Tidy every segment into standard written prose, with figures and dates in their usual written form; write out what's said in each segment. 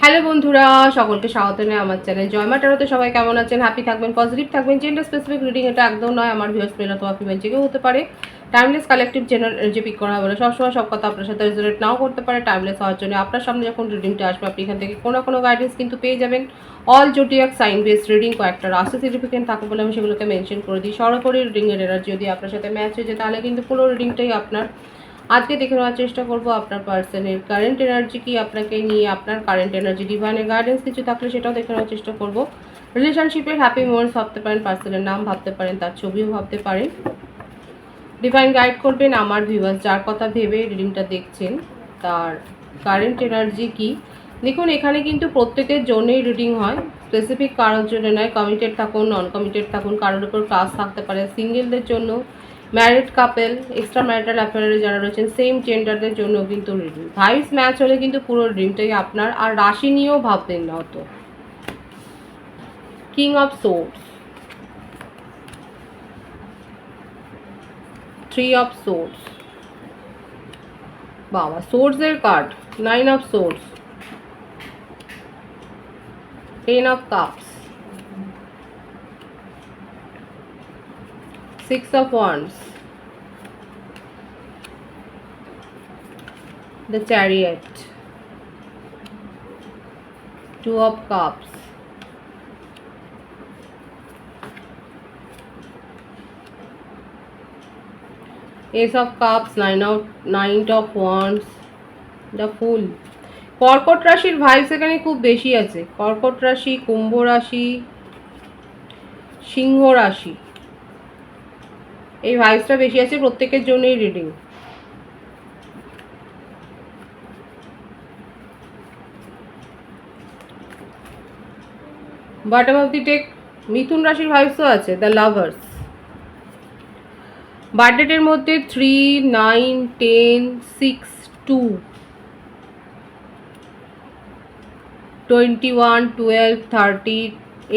Hello বন্ধুরা, সকলকে স্বাগত জানাই আমার চ্যানেল জয় মা ট্যারোতে। সবাই কেমন আছেন? হ্যাপি থাকবেন, পজিটিভ থাকবেন। জেন্ডার স্পেসিফিক রিডিং এটা একদম নয়। আমার ভিউয়ার্স মেল অথবা ফিমেল যেকেও হতে পারে। Timeless collective general energy pick করা বলে সবসময় সব কথা আপনার সাথে রেজোনেট নাও করতে পারে। টাইমলেস হওয়ার জন্য আপনার সামনে যখন রিডিংটা আসবে আপনি এখান থেকে কোনো কোনো গাইডেন্স কিন্তু পেয়ে যাবেন। অল জোটিয়াক সাইন বেসড রিডিং, কয়েকটা রাশি সিগনিফিকেন্ট থাকে বলে আমি সেগুলোকে মেনশন করে দিই। সরাসরি রিডিংয়ের এনার্জি যদি আপনার সাথে ম্যাচ হয়ে যায় তাহলে কিন্তু পুরো রিডিংটাই আপনার। আজকে দেখে নেওয়ার চেষ্টা করব আপনার পার্সনের কারেন্ট এনার্জি কি, আপনাকে নিয়ে আপনার কারেন্ট এনার্জি, ডিভাইনের গাইডেন্স কিছু থাকলে সেটাও দেখে নেওয়ার চেষ্টা করব। রিলেশনশিপের হ্যাপি মোমেন্টস ভাবতে পারেন, পার্সনের নাম ভাবতে পারেন, তার ছবিও ভাবতে পারেন। ডিভাইন গাইড করবেন আমার ভিউয়ার্স যার কথা ভেবে রিডিংটা দেখছেন তার কারেন্ট এনার্জি কি। দেখুন এখানে কিন্তু প্রত্যেকের জন্যই রিডিং হয়, স্পেসিফিক কারোর জন্য নয়। কমিটেড থাকুন, নন কমিটেড থাকুন, কারোর উপর ক্লাস থাকতে পারে, সিঙ্গেলদের জন্য, ম্যারিড কাপেল, এক্সট্রা ম্যারিটাল অ্যাফেয়ারে যারা রয়েছেন, সেম জেন্ডারদের জন্য কিন্তু রিডিং। ভাইবস ম্যাচ হলে কিন্তু পুরো রিডিংটাই আপনার। আর রাশি নিয়েও ভাববেন না অত। King of swords, three of swords, বাবা সোর্ডসের card, nine of swords, ten of cups, six of wands, the chariot, two of cups, ace of cups, nine of wands, the fool। কর্কট রাশির ভাইবস এখানে খুব বেশি আছে। কর্কট রাশি, কুম্ভ রাশি, সিংহ রাশি, এই ভাইবসটা বেশি আছে। প্রত্যেকের জন্যই reading. Bottom of the deck মিথুন রাশির ভাইবসও আছে, দ্য লাভার্স। বার্থডেটের মধ্যে 3, 9, 10, 6, 2, 21, 12, 30,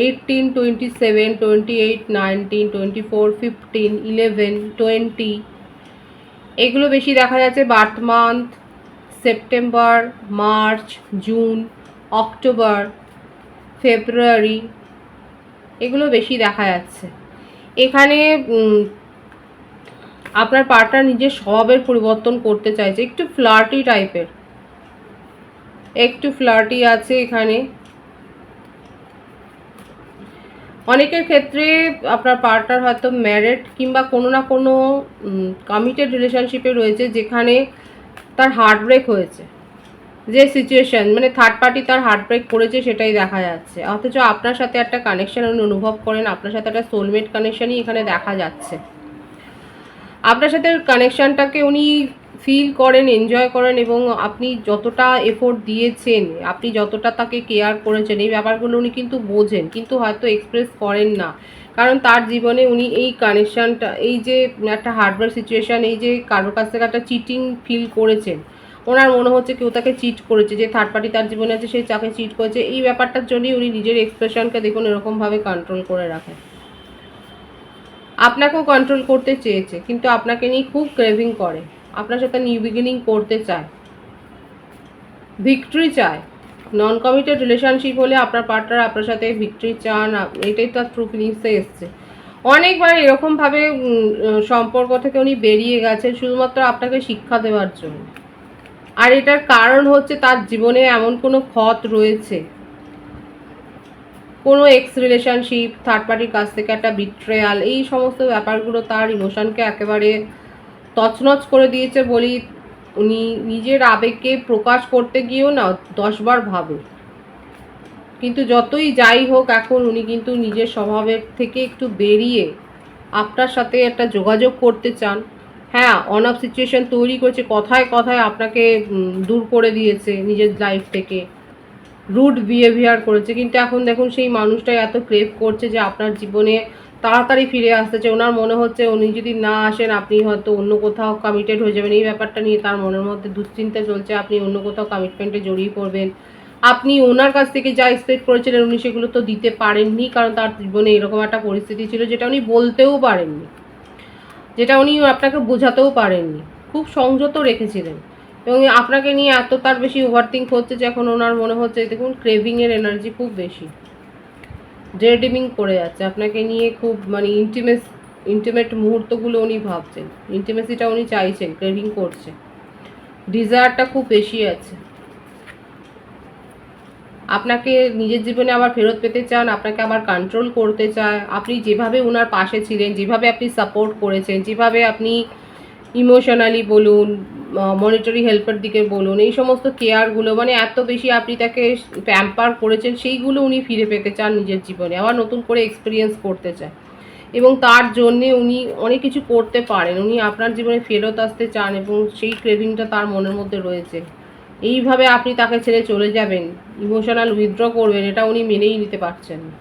18, 27, 28, 19, 24, 15, 11, 20 এগুলো বেশি দেখা যাচ্ছে। Birth month September, March, June, October, February এগুলো বেশি দেখা যাচ্ছে। এখানে আপনার পার্টনার নিজের স্বভাবের পরিবর্তন করতে চাইছে, একটু ফ্লার্টি টাইপের, একটু ফ্লার্টি আছে এখানে। অনেকের ক্ষেত্রে আপনার পার্টনার হয়তো ম্যারিড কিংবা কোনো না কোনো কমিটেড রিলেশনশিপে রয়েছে যেখানে তার হার্ট ব্রেক হয়েছে। যে সিচুয়েশন মানে থার্ড পার্টি তার হার্ট ব্রেক করেছে সেটাই দেখা যাচ্ছে। অথচ আপনার সাথে একটা কানেকশন উনি অনুভব করেন, আপনার সাথে একটা সোলমেট কানেকশনই এখানে দেখা যাচ্ছে। আপনার সাথে কানেকশানটাকে উনি ফিল করেন, এনজয় করেন, এবং আপনি যতটা এফোর্ট দিয়েছেন, আপনি যতটা তাকে কেয়ার করেছেন, এই ব্যাপারগুলো উনি কিন্তু বোঝেন, কিন্তু হয়তো এক্সপ্রেস করেন না। কারণ তার জীবনে উনি এই কানেকশানটা, এই যে একটা হার্ডওয়ার সিচুয়েশান, এই যে কারোর কাছ থেকে একটা চিটিং ফিল করেছেন, ওনার মনে হচ্ছে কেউ তাকে চিট করেছে, যে থার্ড পার্টি তার জীবনে আছে সেই তাকে চিট করেছে, এই ব্যাপারটার জন্যই উনি নিজের এক্সপ্রেশনকে দেখুন এরকমভাবে কন্ট্রোল করে রাখেন। আপনাকেও কন্ট্রোল করতে চেয়েছে, কিন্তু আপনাকে নিয়ে খুব ক্রেভিং করে, আপনার সাথে নিউ বিগিনিং করতে চায়, ভিক্টরি চায়। নন কমিটেড রিলেশনশিপ হলে আপনার পার্টনার আপনার সাথে ভিক্টরি চান, এটাই তার ট্রু ফিলিংসে এসছে। অনেকবার এরকমভাবে সম্পর্ক থেকে উনি বেরিয়ে গেছেন শুধুমাত্র আপনাকে শিক্ষা দেওয়ার জন্য। আর এটার কারণ হচ্ছে তার জীবনে এমন কোনো ক্ষত রয়েছে, কোনো এক্স রিলেশনশিপ, থার্ড পার্টির কাছ থেকে একটা বিট্রেয়াল, এই সমস্ত ব্যাপারগুলো তার ইমোশনকে একেবারে তছনছ করে দিয়েছে বলি। উনি নিজের আবেগকে প্রকাশ করতে গিয়েও না 10 বার ভাবে, কিন্তু যতই যাই হোক এখন উনি কিন্তু নিজের স্বভাবের থেকে একটু বেরিয়ে আপনার সাথে একটা যোগাযোগ করতে চান। হ্যাঁ, অন অফ সিচুয়েশন তৈরি করেছে, কথায় কথায় আপনাকে দূর করে দিয়েছে নিজের লাইফ থেকে, রুড বিহেভিয়ার করেছে, কিন্তু এখন দেখুন সেই মানুষটাই এত ক্রেভ করছে যে আপনার জীবনে তাড়াতাড়ি ফিরে আসতে চায়। ওনার মনে হচ্ছে উনি যদি না আসেন আপনি হয়তো অন্য কোথাও কমিটেড হয়ে যাবেন। এই ব্যাপারটা নিয়ে তার মনের মধ্যে দুশ্চিন্তা চলছে, আপনি অন্য কোথাও কমিটমেন্টে জড়িয়ে পড়বেন। আপনি ওনার কাছ থেকে যা এক্সপেক্ট করেছিলেন উনি সেগুলো তো দিতে পারেননি, কারণ তার জীবনে এরকম একটা পরিস্থিতি ছিল যেটা উনি বলতেও পারেননি, যেটা উনি আপনাকে বোঝাতেও পারেননি, খুব সংযত রেখেছিলেন। এবং আপনাকে নিয়ে এত তার বেশি ওভারথিঙ্ক হচ্ছে যে এখন ওনার মনে হচ্ছে, দেখুন ক্রেভিংয়ের এনার্জি খুব বেশি, ড্রেডিমিং করে যাচ্ছে আপনাকে নিয়ে, খুব মানে ইন্টিমেট মুহূর্তগুলো উনি ভাবছেন, ইন্টিমেসিটা উনি চাইছেন, ক্রেভিং করছে, ডিজায়ারটা খুব বেশি আছে, আপনাকে নিজের জীবনে আবার ফেরত পেতে চান, আপনাকে আবার কন্ট্রোল করতে চায়। আপনি যেভাবে ওনার পাশে ছিলেন, যেভাবে আপনি সাপোর্ট করেছেন, যেভাবে আপনি ইমোশনালি বলুন, মনিটারি হেল্পের দিকে বলুন, এই সমস্ত কেয়ারগুলো মানে এত বেশি আপনি তাকে প্যাম্পার করেছেন, সেইগুলো উনি ফিরে পেতে চান নিজের জীবনে, আবার নতুন করে এক্সপিরিয়েন্স করতে চান, এবং তার জন্যে উনি অনেক কিছু করতে পারেন, উনি আপনার জীবনে ফেরত আসতে চান এবং সেই ক্রেভিংটা তার মনের মধ্যে রয়েছে। এইভাবে আপনি তাকে ছেড়ে চলে যাবেন, ইমোশনাল উইথড্র করবেন, এটা উনি মেনেই নিতে পারছেন না।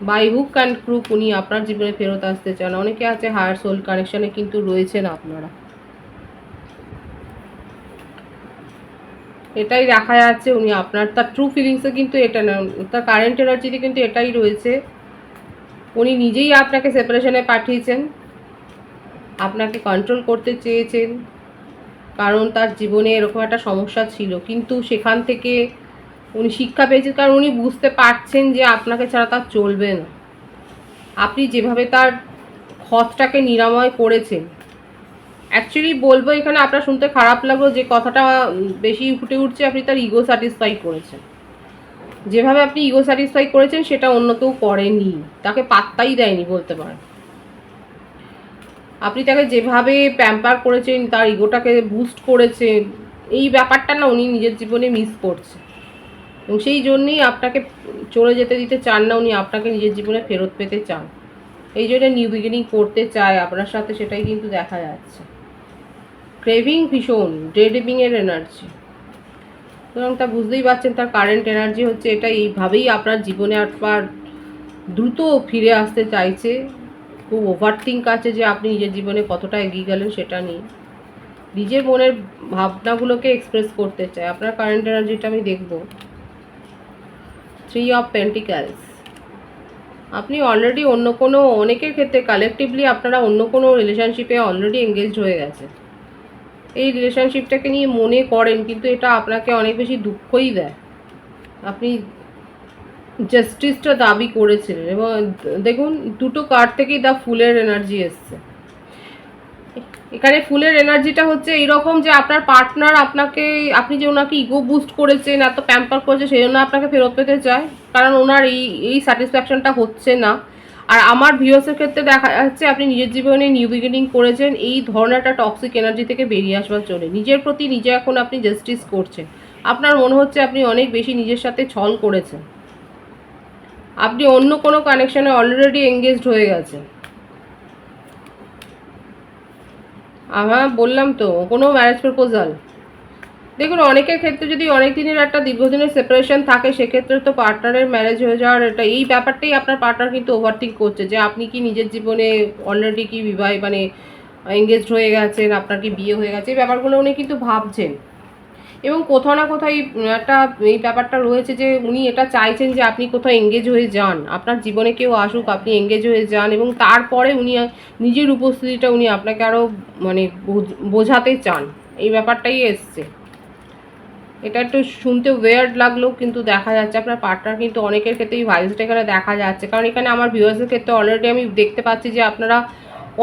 বাই হুক অ্যান্ড ক্রুক উনি আপনার জীবনে ফেরত আসতে চান। অনেকে আছে হায়ার সোল কানেকশানে কিন্তু রয়েছেন আপনারা, এটাই দেখা যাচ্ছে। উনি আপনার তার ট্রু ফিলিংসে কিন্তু এটা না, তার কারেন্ট এনার্জিতে কিন্তু এটাই রয়েছে। উনি নিজেই আপনাকে সেপারেশনে পাঠিয়েছেন, আপনাকে কন্ট্রোল করতে চেয়েছেন, কারণ তার জীবনে এরকম একটা সমস্যা ছিল, কিন্তু সেখান থেকে উনি শিক্ষা পেয়েছেন, কারণ উনি বুঝতে পারছেন যে আপনাকে ছাড়া তার চলবে না। আপনি যেভাবে তার ক্ষতটাকে নিরাময় করেছেন, অ্যাকচুয়ালি বলবো এখানে আপনার শুনতে খারাপ লাগলো যে কথাটা বেশি ফুটে উঠছে, আপনি তার ইগো স্যাটিসফাই করেছেন। যেভাবে আপনি ইগো স্যাটিসফাই করেছেন সেটা অন্য কেউ করেনি, তাকে পাত্তাই দেয়নি বলতে পারেন। আপনি তাকে যেভাবে প্যাম্পার করেছেন, তার ইগোটাকে বুস্ট করেছেন, এই ব্যাপারটা না উনি নিজের জীবনে মিস করছে, এবং সেই জন্যেই আপনাকে চলে যেতে দিতে চান না, উনি আপনাকে নিজের জীবনে ফেরত পেতে চান, এই জন্য নিউ বিগিনিং করতে চায় আপনার সাথে, সেটাই কিন্তু দেখা যাচ্ছে। ক্রেভিং ভীষণ, ডেডমিংয়ের এনার্জি, সুতরাং তা বুঝতেই পারছেন তার কারেন্ট এনার্জি হচ্ছে এটা, এইভাবেই আপনার জীবনে একবার দ্রুত ফিরে আসতে চাইছে। খুব ওভারথিঙ্ক আছে যে আপনি নিজের জীবনে কতটা এগিয়ে গেলেন সেটা নিয়ে, নিজের মনের ভাবনাগুলোকে এক্সপ্রেস করতে চায়। আপনার কারেন্ট এনার্জিটা আমি দেখব, 3 অফ পেন্টিক্যালস। আপনি অলরেডি অন্য কোনো, অনেকের ক্ষেত্রে কালেকটিভলি আপনারা অন্য কোনো রিলেশনশিপে অলরেডি এঙ্গেজড হয়ে গেছে, এই রিলেশনশিপটাকে নিয়ে মনে করেন, কিন্তু এটা আপনাকে অনেক বেশি দুঃখই দেয়। আপনি জাস্টিসটা দাবি করেছিলেন, এবং দেখুন দুটো কার্ড থেকেই দ্য ফুলের এনার্জি এসছে। এখানে ফুলের এনার্জিটা হচ্ছে এইরকম যে আপনার পার্টনার আপনাকে, আপনি যে ওনাকে ইগো বুস্ট করেছেন, এত প্যাম্পার করেছে, সেই জন্য আপনাকে ফেরত পেতে চায়, কারণ ওনার এই স্যাটিসফ্যাকশনটা হচ্ছে না। আর আমার ভিউয়ার্সের ক্ষেত্রে দেখা যাচ্ছে আপনি নিজের জীবনে নিউ বিগিনিং করেছেন, এই ধরনের একটা টক্সিক এনার্জি থেকে বেরিয়ে আসবার জন্য নিজের প্রতি নিজে এখন আপনি জাস্টিস করছেন। আপনার মনে হচ্ছে আপনি অনেক বেশি নিজের সাথে ছল করেছেন, আপনি অন্য কোনো কানেকশনে অলরেডি এঙ্গেজড হয়ে গেছেন। আমার বললাম তো কোনো ম্যারেজ প্রপোজাল, দেখুন অনেকের ক্ষেত্রে যদি অনেক দিনের একটা দীর্ঘদিনের সেপারেশন থাকে, সেক্ষেত্রে তো পার্টনারের ম্যারেজ হয়ে যাওয়ার এটা, এই ব্যাপারটাই আপনার পার্টনার কিন্তু ওভারথিঙ্ক করছে যে আপনি কি নিজের জীবনে অলরেডি কি বিবাহ মানে এঙ্গেজড হয়ে গেছেন, আপনার কি বিয়ে হয়ে গেছে, এই ব্যাপারগুলো উনি কিন্তু ভাবছেন। এবং কোথাও না কোথাও একটা এই ব্যাপারটা রয়েছে যে উনি এটা চাইছেন যে আপনি কোথাও এঙ্গেজ হয়ে যান, আপনার জীবনে কেউ আসুক, আপনি এঙ্গেজ হয়ে যান, এবং তারপরে উনি নিজের উপস্থিতিটা উনি আপনাকে আরও মানে বোঝাতে চান, এই ব্যাপারটাই এসছে। এটা একটু শুনতে ওয়ার্ড লাগলেও কিন্তু দেখা যাচ্ছে আপনার পার্টনার কিন্তু অনেকের ক্ষেত্রে এই ভাইসটা এখানে দেখা যাচ্ছে, কারণ এখানে আমার ভিউয়ার্সের ক্ষেত্রে অলরেডি আমি দেখতে পাচ্ছি যে আপনারা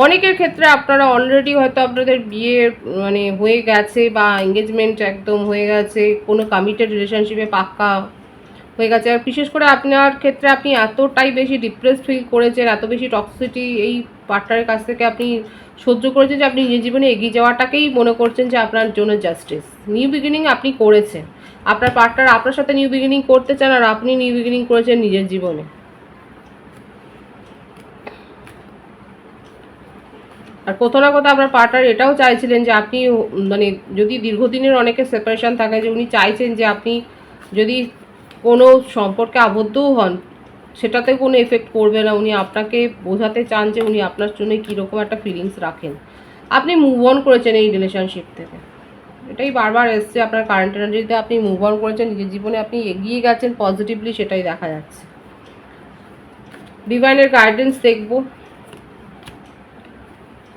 অনেকের ক্ষেত্রে আপনারা অলরেডি হয়তো আপনাদের বিয়ে মানে হয়ে গেছে, বা এঙ্গেজমেন্ট একদম হয়ে গেছে, কোনো কমিটেড রিলেশনশিপে পাক্কা হয়ে গেছে। আর বিশেষ করে আপনার ক্ষেত্রে আপনি এতটাই বেশি ডিপ্রেসড ফিল করেছেন, এত বেশি টক্সিসিটি এই পার্টনারের কাছ থেকে আপনি সহ্য করেছেন যে আপনি নিজের জীবনে এগিয়ে যাওয়াটাকেই মনে করছেন যে আপনার জন্য জাস্টিস। নিউ বিগিনিং আপনি করেছেন, আপনার পার্টনার আপনার সাথে নিউ বিগিনিং করতে চান, আর আপনি নিউ বিগিনিং করেছেন নিজের জীবনে। আর কোথাও না কোথাও আপনার পার্টনার এটাও চাইছিলেন যে আপনি মানে যদি দীর্ঘদিনের অনেকের সেপারেশন থাকে, যে উনি চাইছেন যে আপনি যদি কোনো সম্পর্কে আবদ্ধও হন সেটাতে কোনো এফেক্ট করবে না, উনি আপনাকে বোঝাতে চান যে উনি আপনার জন্য কীরকম একটা ফিলিংস রাখেন। আপনি মুভ অন করেছেন এই রিলেশনশিপ থেকে, এটাই বারবার এসছে আপনার কারেন্ট এনার্জিতে, আপনি মুভ অন করেছেন, নিজের জীবনে আপনি এগিয়ে গেছেন পজিটিভলি, সেটাই দেখা যাচ্ছে। ডিভাইনের গাইডেন্স দেখব,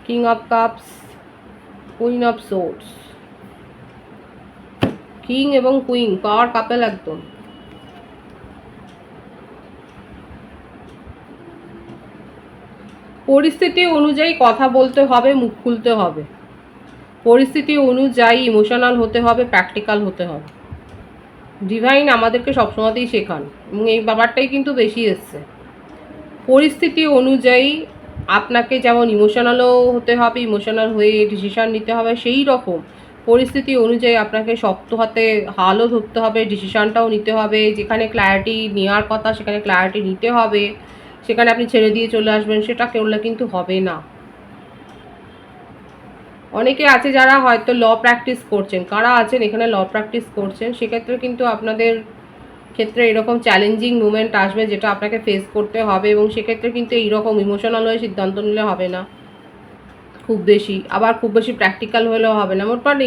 king of cups, queen of swords, king এবং কুইন, পাওয়ার কাপেল একদম। পরিস্থিতি অনুযায়ী কথা বলতে হবে, মুখ খুলতে হবে, পরিস্থিতি অনুযায়ী ইমোশনাল হতে হবে, প্র্যাকটিক্যাল হতে হবে। ডিভাইন আমাদেরকে সবসময়তেই শেখান এবং এই ব্যাপারটাই কিন্তু বেশি এসছে। পরিস্থিতি অনুযায়ী আপনাকে যেমন ইমোশনালও হতে হবে, ইমোশনাল হয়ে ডিসিশান নিতে হবে, সেই রকম পরিস্থিতি অনুযায়ী আপনাকে শক্ত হাতে হালও ধরতে হবে, ডিসিশানটাও নিতে হবে। যেখানে ক্ল্যারিটি নেওয়ার কথা সেখানে ক্ল্যারিটি নিতে হবে, সেখানে আপনি ছেড়ে দিয়ে চলে আসবেন সেটা করলে কিন্তু হবে না। অনেকে আছে যারা হয়তো ল প্র্যাকটিস করছেন, কারা আছেন এখানে ল প্র্যাকটিস করছেন, সেক্ষেত্রে কিন্তু আপনাদের ক্ষেত্রে এরকম চ্যালেঞ্জিং মুমেন্ট আসবে যেটা আপনাকে ফেস করতে হবে, এবং সেক্ষেত্রে কিন্তু এইরকম ইমোশনাল হয়ে সিদ্ধান্ত নিলে হবে না খুব বেশি, আবার খুব বেশি প্র্যাকটিক্যাল হলেও হবে না। মোটমাট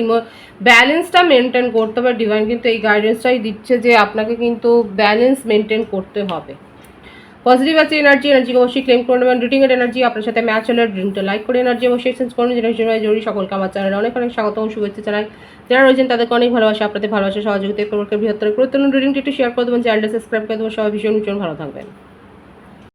ব্যালেন্সটা মেনটেন করতে হবে। ডিভাইন কিন্তু এই গাইডেন্সটাই দিচ্ছে যে আপনাকে কিন্তু ব্যালেন্স মেনটেন করতে হবে। পজিটিভ আছে এনার্জিকে অবশ্যই ক্লেম করে নেবেন। রিডিংয়ের এনার্জি আপনার সাথে ম্যাচ হলে রিডিংটা লাইক করে এনার্জি অবশ্যই এক্সচেঞ্জ করুন। যেটা জরুরি সকলকে আমার চ্যানেলে অনেক অনেক স্বাগত ও শুভেচ্ছা জানাই। যারা রয়েছেন তাদেরকে অনেক ভালোবাসা, আপনাদের ভালোবাসা সহযোগিতা বৃহত্তর গুরুত্বপূর্ণ রিডিংটি একটু শেয়ার করে দেবেন, চ্যানেলটা সাবস্ক্রাইব করে দেবেন। সবাই ভীষণ ভীষণ ভালো থাকবেন।